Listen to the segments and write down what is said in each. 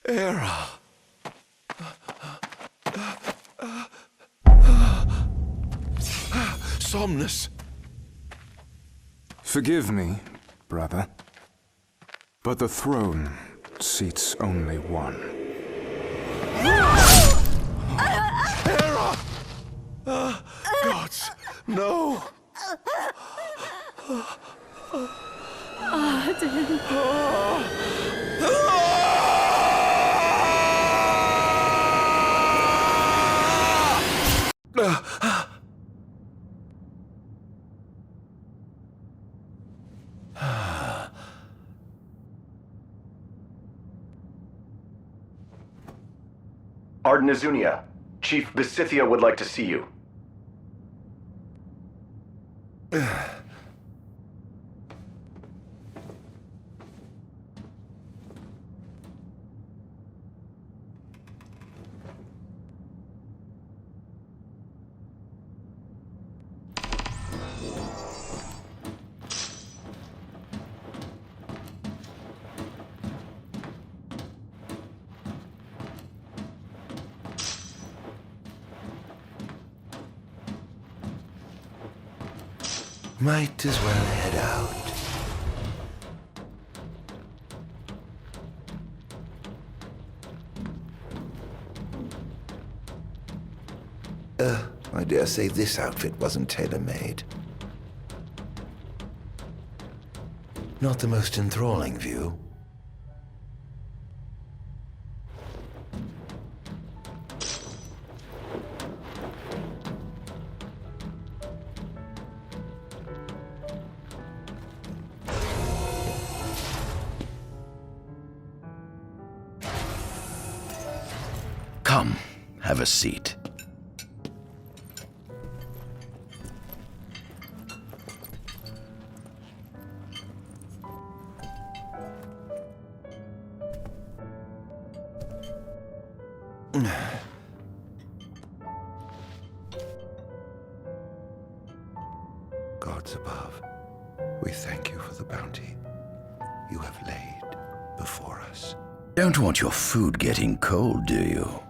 Era. Somnus. Forgive me, brother, but the throne seats only one. Era! Gods, no! Arden. Arden Izunia, Chief Besithia would like to see you. Might as well head out. I dare say this outfit wasn't tailor-made. Not the most enthralling view. Come, have a seat. Gods above, we thank you for the bounty you have laid before us. Don't want your food getting cold, do you?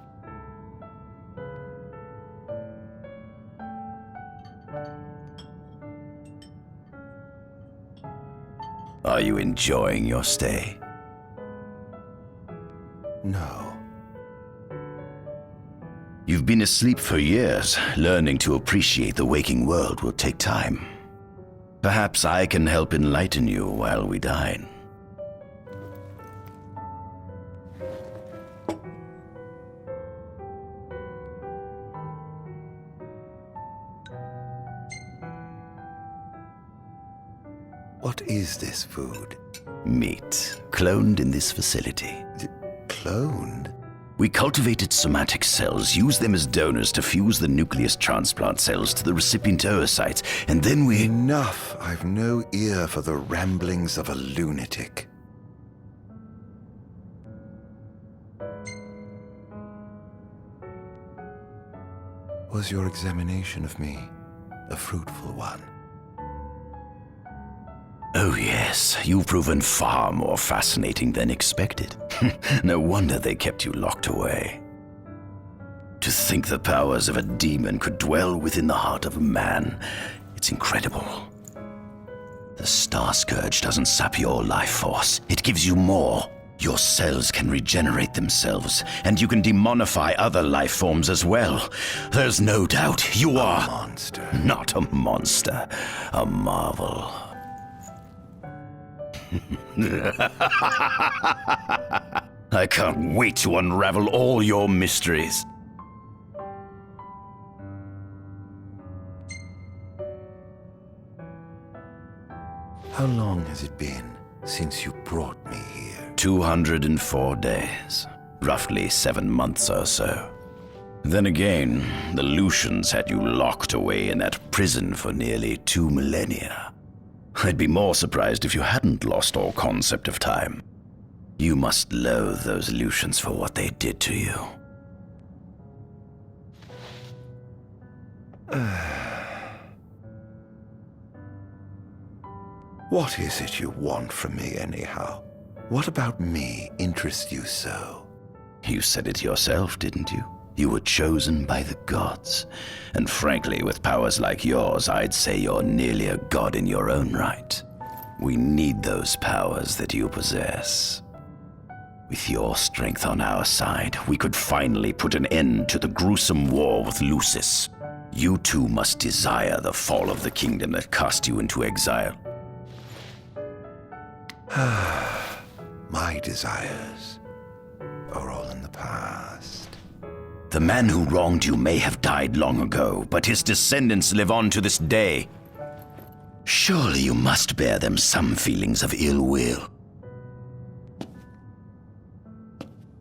Are you enjoying your stay? No. You've been asleep for years. Learning to appreciate the waking world will take time. Perhaps I can help enlighten you while we dine. What is this food? Meat, cloned in this facility. Cloned? We cultivated somatic cells, use them as donors to fuse the nucleus transplant cells to the recipient oocytes, and then we... Enough! I've no ear for the ramblings of a lunatic. Was your examination of me a fruitful one? Oh yes, you've proven far more fascinating than expected. No wonder they kept you locked away. To think the powers of a demon could dwell within the heart of a man, it's incredible. The Star Scourge doesn't sap your life force, it gives you more. Your cells can regenerate themselves, and you can demonify other life forms as well. There's no doubt you are... A monster. Not a monster, a marvel. I can't wait to unravel all your mysteries. How long has it been since you brought me here? 204 days. Roughly 7 months or so. Then again, the Lucians had you locked away in that prison for nearly 2 millennia. I'd be more surprised if you hadn't lost all concept of time. You must loathe those Lucians for what they did to you. What is it you want from me, anyhow? What about me interests you so? You said it yourself, didn't you? You were chosen by the gods. And frankly, with powers like yours, I'd say you're nearly a god in your own right. We need those powers that you possess. With your strength on our side, we could finally put an end to the gruesome war with Lucis. You too must desire the fall of the kingdom that cast you into exile. My desires are all in the past. The man who wronged you may have died long ago, but his descendants live on to this day. Surely you must bear them some feelings of ill will.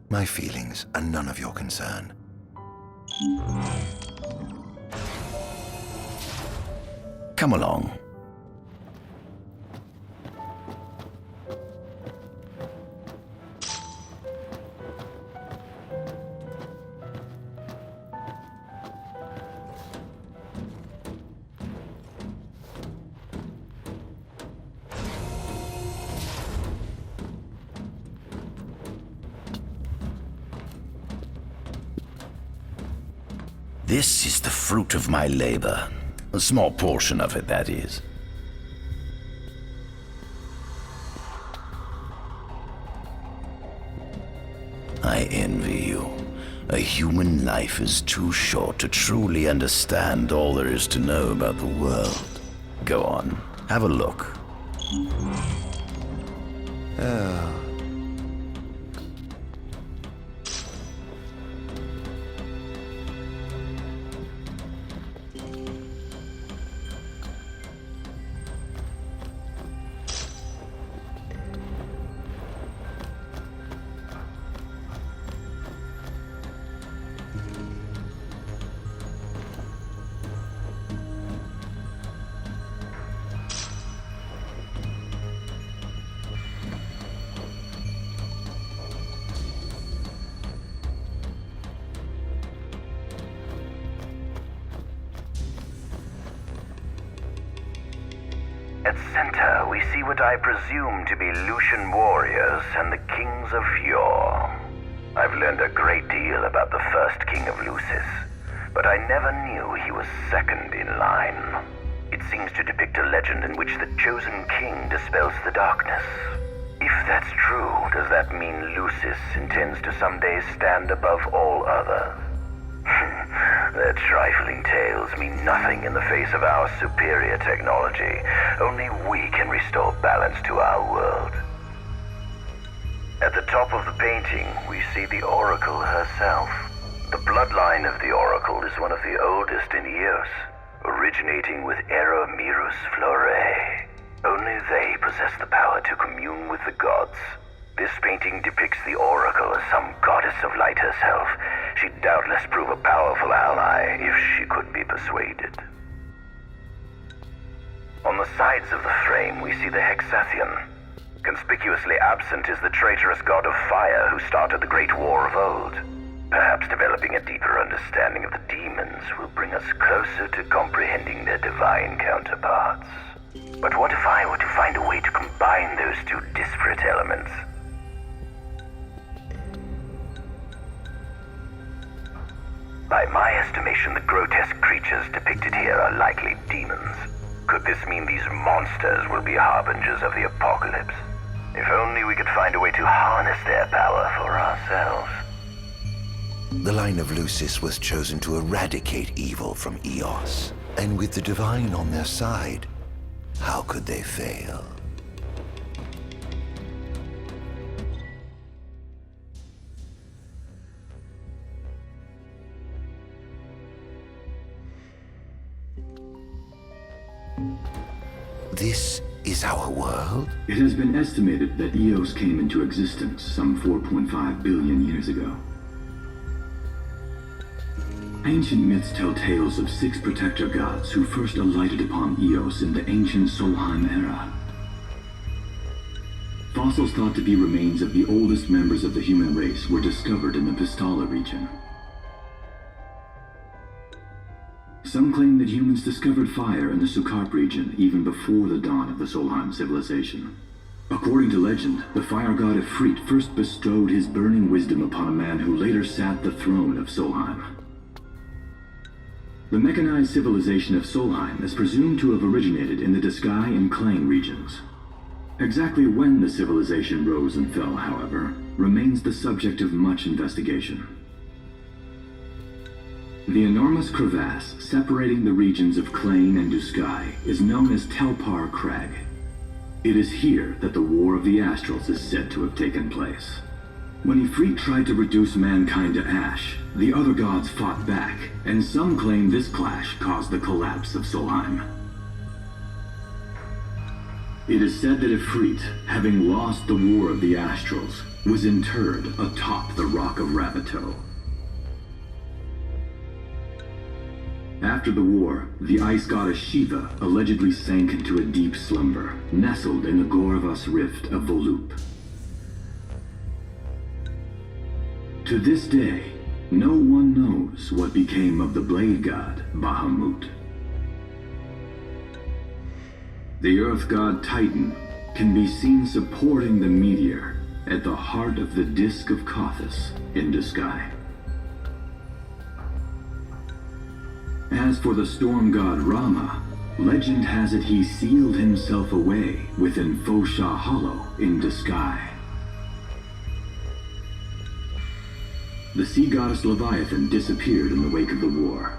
My feelings are none of your concern. Come along. This is the fruit of my labor. A small portion of it, that is. I envy you. A human life is too short to truly understand all there is to know about the world. Go on, have a look. At center, we see what I presume to be Lucian warriors and the kings of yore. I've learned a great deal about the first king of Lucis, but I never knew he was second in line. It seems to depict a legend in which the chosen king dispels the darkness. If that's true, does that mean Lucis intends to someday stand above all others? Their trifling tales mean nothing in the face of our superior technology. Only we can restore balance to our world. At the top of the painting, we see the Oracle herself. The bloodline of the Oracle is one of the oldest in Eos, originating with Eromirus Flore. Only they possess the power to commune with the gods. This painting depicts the Oracle as some goddess of light herself. She'd doubtless prove a powerful ally if she could be persuaded. On the sides of the frame, we see the Hexathian. Conspicuously absent is the traitorous god of fire who started the Great War of old. Perhaps developing a deeper understanding of the demons will bring us closer to comprehending their divine counterparts. But what if I were to find a way to combine those two disparate elements? By my estimation, the grotesque creatures depicted here are likely demons. Could this mean these monsters will be harbingers of the apocalypse? If only we could find a way to harness their power for ourselves. The line of Lucis was chosen to eradicate evil from Eos. And with the divine on their side, how could they fail? This is our world? It has been estimated that Eos came into existence some 4.5 billion years ago. Ancient myths tell tales of 6 protector gods who first alighted upon Eos in the ancient Solheim era. Fossils thought to be remains of the oldest members of the human race were discovered in the Pistala region. Some claim that humans discovered fire in the Sukarp region even before the dawn of the Solheim civilization. According to legend, the fire god Ifrit first bestowed his burning wisdom upon a man who later sat the throne of Solheim. The mechanized civilization of Solheim is presumed to have originated in the Disgaea and Klang regions. Exactly when the civilization rose and fell, however, remains the subject of much investigation. The enormous crevasse separating the regions of Klang and Disgaea is known as Telpar Crag. It is here that the War of the Astrals is said to have taken place. When Ifrit tried to reduce mankind to ash, the other gods fought back, and some claim this clash caused the collapse of Solheim. It is said that Ifrit, having lost the War of the Astrals, was interred atop the Rock of Ravito. After the war, the ice goddess Shiva allegedly sank into a deep slumber, nestled in the Goravas Rift of Volúp. To this day, no one knows what became of the blade god Bahamut. The earth god Titan can be seen supporting the meteor at the heart of the Disk of Kothis in Disgaea. As for the storm god Rama, legend has it he sealed himself away within Fosha Hollow in Disgaea. The sea goddess Leviathan disappeared in the wake of the war.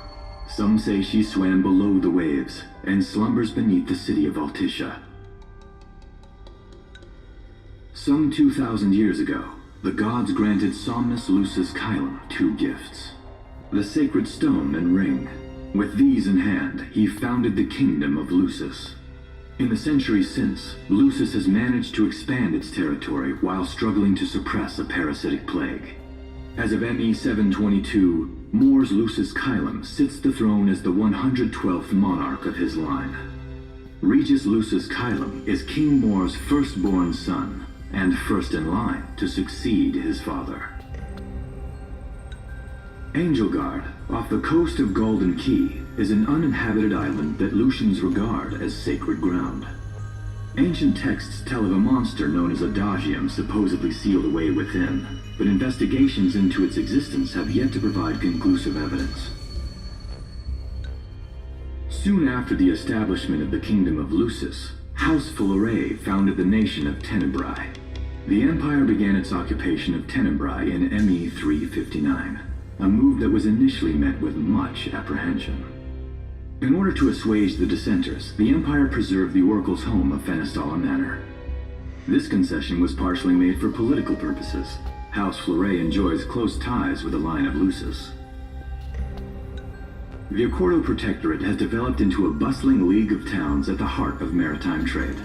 Some say she swam below the waves and slumbers beneath the city of Altisha. Some 2,000 years ago, the gods granted Somnus Lucis Caelum 2 gifts: the sacred stone and ring. With these in hand, he founded the kingdom of Lucis. In the centuries since, Lucis has managed to expand its territory while struggling to suppress a parasitic plague. As of ME 722, Mor's Lucis Caelum sits the throne as the 112th monarch of his line. Regis Lucis Caelum is King Mor's firstborn son, and first in line to succeed his father. Angelgard, off the coast of Golden Key, is an uninhabited island that Lucians regard as sacred ground. Ancient texts tell of a monster known as Adagium supposedly sealed away within, but investigations into its existence have yet to provide conclusive evidence. Soon after the establishment of the Kingdom of Lucis, House Fullerei founded the nation of Tenebrae. The Empire began its occupation of Tenebrae in ME 359. A move that was initially met with much apprehension. In order to assuage the dissenters, the Empire preserved the Oracle's home of Fenestala Manor. This concession was partially made for political purposes. House Fleuret enjoys close ties with the line of Lucis. The Accordo Protectorate has developed into a bustling league of towns at the heart of maritime trade.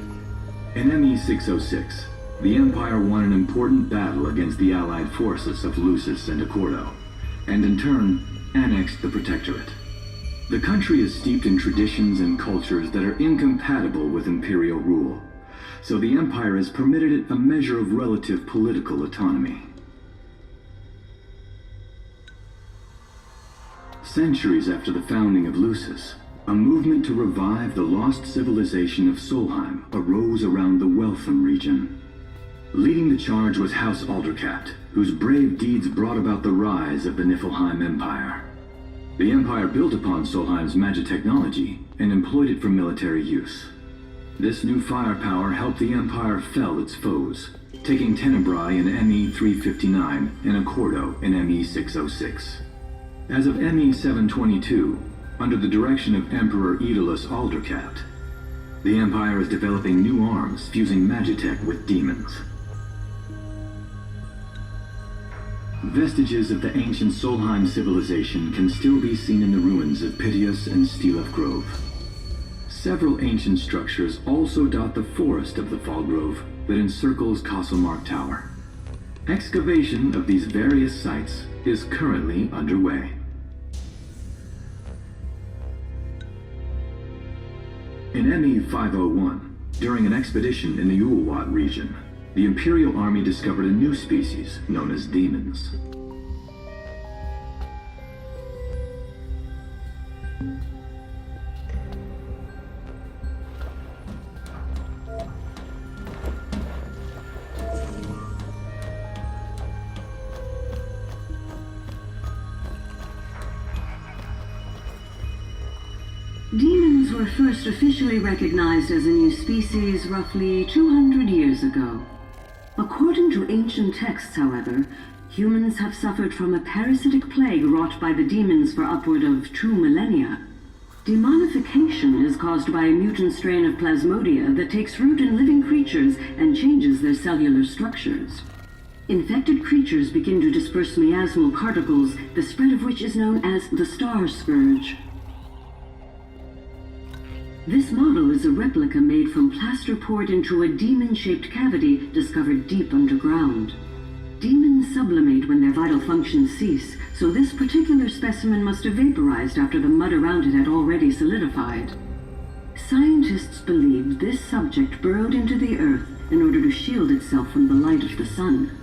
In ME 606, the Empire won an important battle against the allied forces of Lucis and Accordo, and in turn, annexed the Protectorate. The country is steeped in traditions and cultures that are incompatible with imperial rule, so the Empire has permitted it a measure of relative political autonomy. Centuries after the founding of Lucis, a movement to revive the lost civilization of Solheim arose around the Weltham region. Leading the charge was House Aldercat, whose brave deeds brought about the rise of the Niflheim Empire. The Empire built upon Solheim's magic technology and employed it for military use. This new firepower helped the Empire fell its foes, taking Tenebrae in ME 359 and Accordo in ME 606. As of ME 722, under the direction of Emperor Aedalus Aldercat, the Empire is developing new arms fusing magitech with demons. Vestiges of the ancient Solheim civilization can still be seen in the ruins of Piteous and Stilaf Grove. Several ancient structures also dot the forest of the Fall Grove that encircles Castlemark Tower. Excavation of these various sites is currently underway. In ME 501, during an expedition in the Ulwat region, the Imperial Army discovered a new species known as demons. Demons were first officially recognized as a new species roughly 200 years ago. According to ancient texts, however, humans have suffered from a parasitic plague wrought by the demons for upward of 2 millennia. Demonification is caused by a mutant strain of plasmodia that takes root in living creatures and changes their cellular structures. Infected creatures begin to disperse miasmal particles, the spread of which is known as the Star Scourge. This model is a replica made from plaster poured into a demon-shaped cavity discovered deep underground. Demons sublimate when their vital functions cease, so this particular specimen must have vaporized after the mud around it had already solidified. Scientists believe this subject burrowed into the earth in order to shield itself from the light of the sun.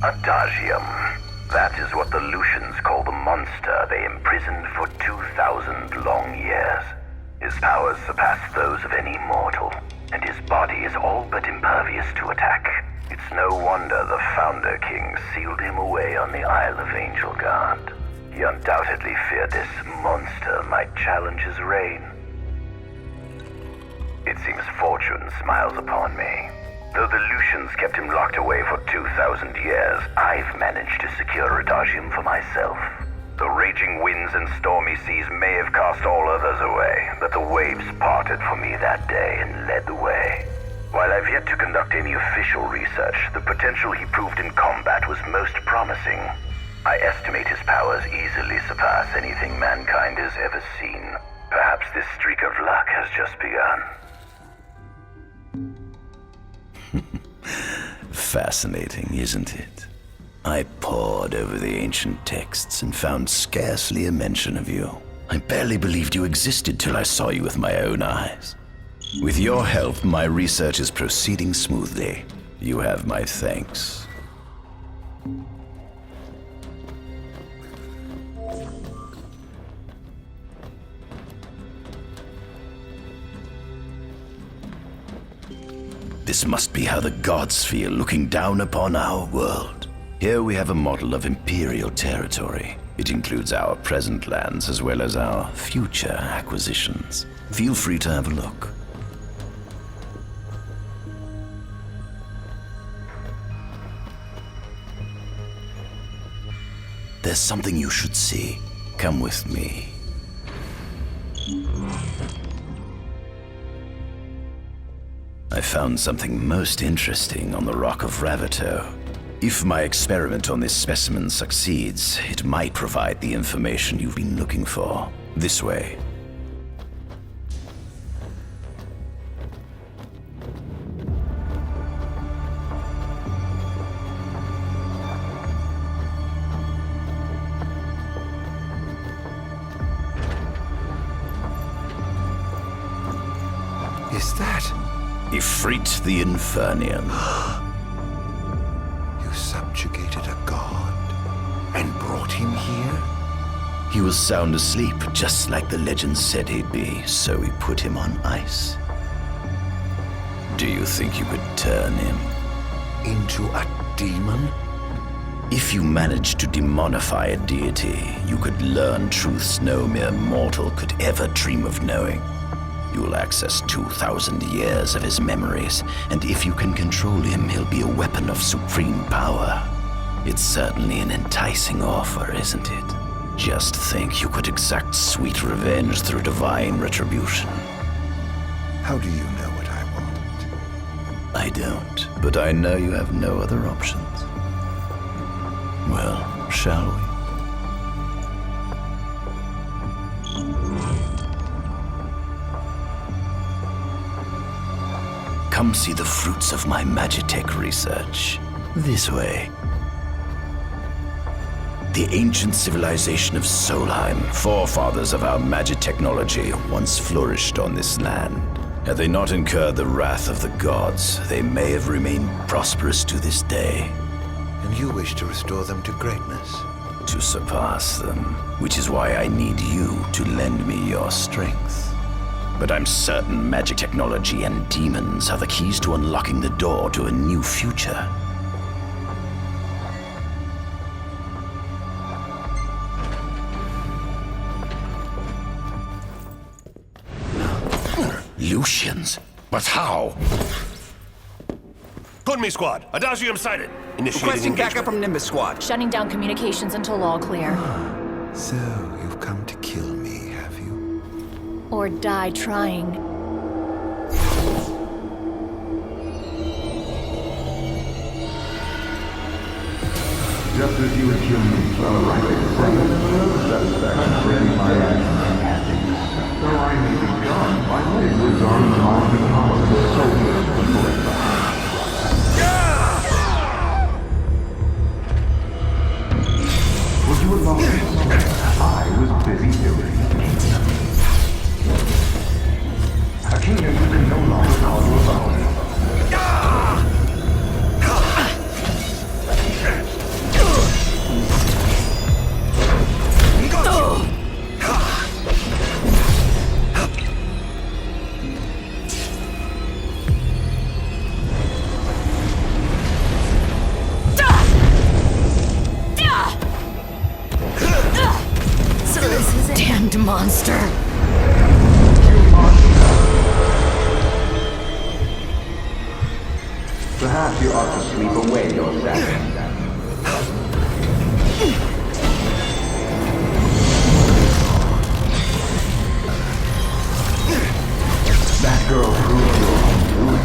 Adagium. That is what the Lucians call the monster they imprisoned for 2,000 long years. His powers surpass those of any mortal, and his body is all but impervious to attack. It's no wonder the Founder King sealed him away on the Isle of Angel Guard. He undoubtedly feared this monster might challenge his reign. It seems fortune smiles upon me. Though the Lucians kept him locked away for 2,000 years, I've managed to secure Adagium for myself. The raging winds and stormy seas may have cast all others away, but the waves parted for me that day and led the way. While I've yet to conduct any official research, the potential he proved in combat was most promising. I estimate his powers easily surpass anything mankind has ever seen. Perhaps this streak of luck has just begun. Fascinating, isn't it? I pored over the ancient texts and found scarcely a mention of you. I barely believed you existed till I saw you with my own eyes. With your help, my research is proceeding smoothly. You have my thanks. This must be how the gods feel looking down upon our world. Here we have a model of imperial territory. It includes our present lands as well as our future acquisitions. Feel free to have a look. There's something you should see. Come with me. I found something most interesting on the Rock of Ravito. If my experiment on this specimen succeeds, it might provide the information you've been looking for. This way. Is that? Ifrit the Infernian. You subjugated a god and brought him here? He was sound asleep, just like the legend said he'd be, so we put him on ice. Do you think you could turn him Into a demon? If you managed to demonify a deity, you could learn truths no mere mortal could ever dream of knowing. You'll access 2,000 years of his memories, and if you can control him, he'll be a weapon of supreme power. It's certainly an enticing offer, isn't it? Just think you could exact sweet revenge through divine retribution. How do you know what I want? I don't, but I know you have no other options. Well, shall we? Come see the fruits of my Magitech research. This way. The ancient civilization of Solheim, forefathers of our magic technology, once flourished on this land. Had they not incurred the wrath of the gods, they may have remained prosperous to this day. And you wish to restore them to greatness? To surpass them, which is why I need you to lend me your strength. but I'm certain magic technology and demons are the keys to unlocking the door to a new future. Lucians? But how? Kunmi Squad, Adagium sighted. Initiating Requesting engagement. backup from Nimbus Squad. Shutting down communications until all clear. So, you've come to kill me, have you? Or die trying. Just as you and humans are rightly satisfaction for any my actions. Though I may be gone, my legs disarm the mind and power of the soldiers before Would you allow me? I was busy doing. A kingdom you can no longer call your own. So this is it. Damned monster. Perhaps you ought to sleep away your sadness. That girl proved your undoing.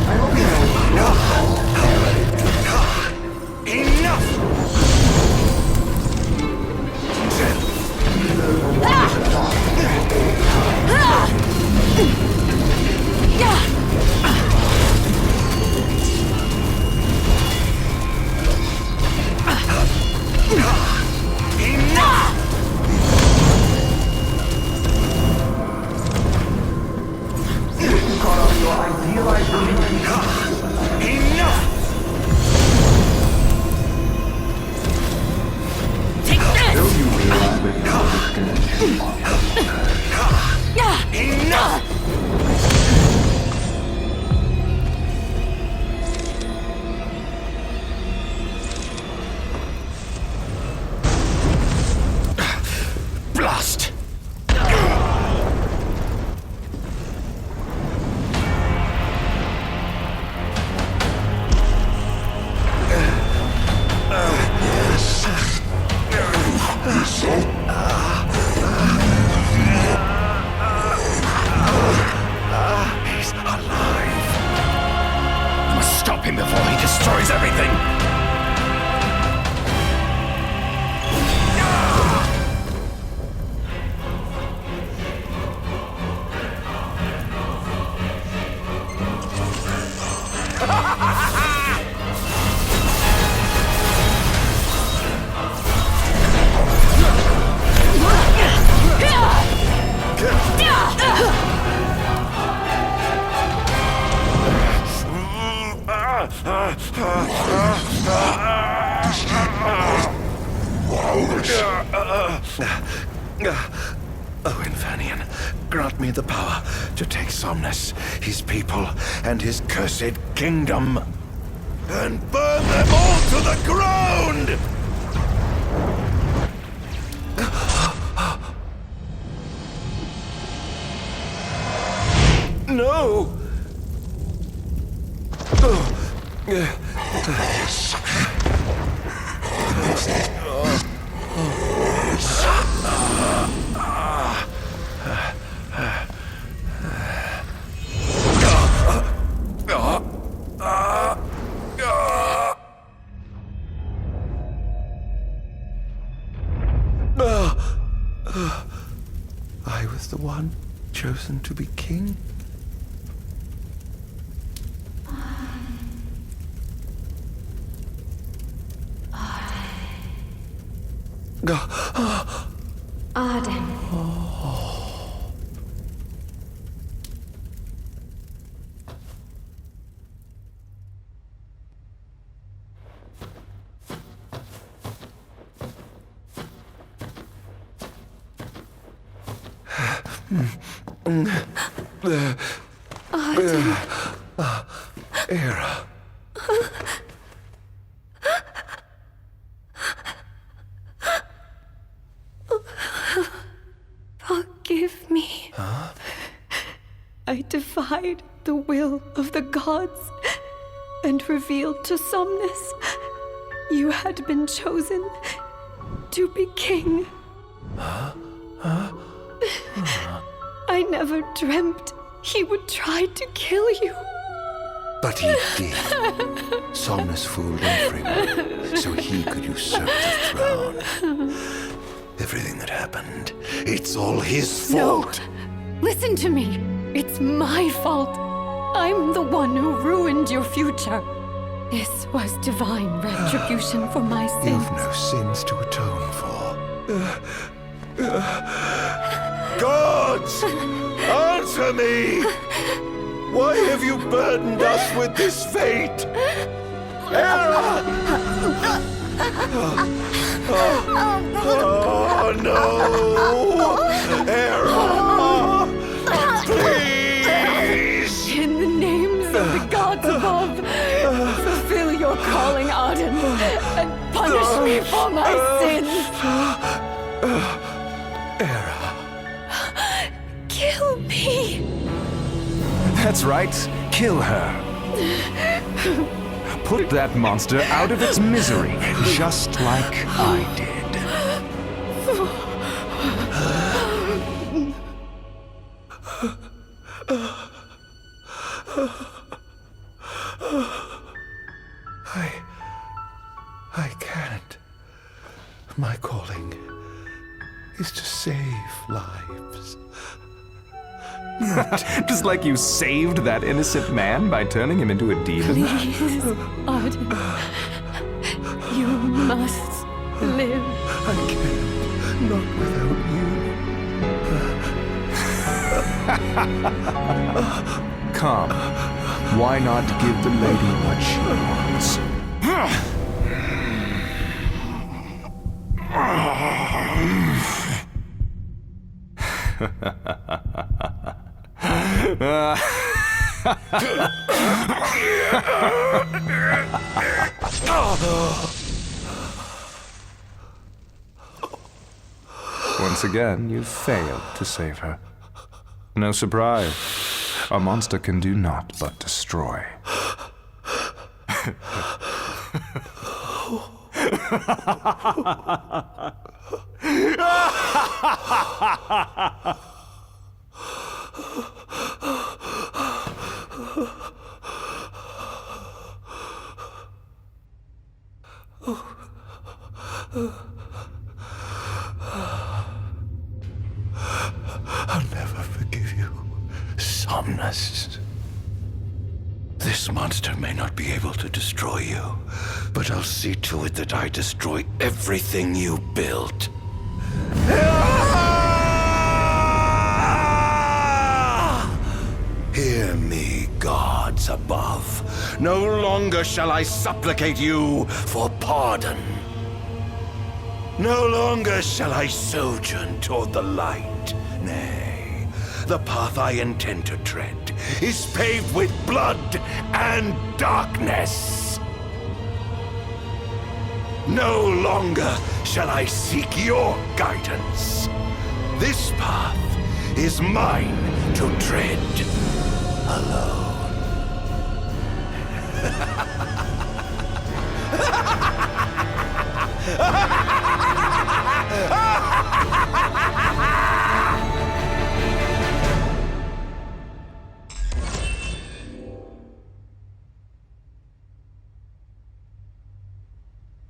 I hope you know Enough! Blast! He's alive. I must stop him before he destroys everything! Oh, Infernian, grant me the power to take Somnus, his people, and his cursed kingdom, and burn them all to the ground! No! I was the one chosen to be king? Arden. Era. Forgive me. Huh? I defied the will of the gods and revealed to Somnus you had been chosen to be king. I never dreamt he would try to kill you. But he did. Somnus fooled everyone so he could usurp the throne. Everything that happened, it's all his fault. No. Listen to me. It's my fault. I'm the one who ruined your future. This was divine retribution for my sins. You've no sins to atone for. Gods! Answer me! Why have you burdened us with this fate? Hera! Oh no! Hera! Please! In the names of the gods above, fulfill your calling, Arden, and punish me for my sins. Hera. Kill me. That's right. Kill her. Put that monster out of its misery, just like I did. I can't. My calling is to save lives. Just like you saved that innocent man by turning him into a demon? Please, Arden. You must live. I can't. Not without you. Come. Why not give the lady what she wants? Once again, you failed to save her. No surprise. A monster can do naught but destroy. I'll never forgive you, Somnus. This monster may not be able to destroy you, but I'll see to it that I destroy everything you built. Hear me, gods above. No longer shall I supplicate you for pardon. No longer shall I sojourn toward the light. Nay, the path I intend to tread is paved with blood and darkness. No longer shall I seek your guidance. This path is mine to tread alone. Ha ha ha!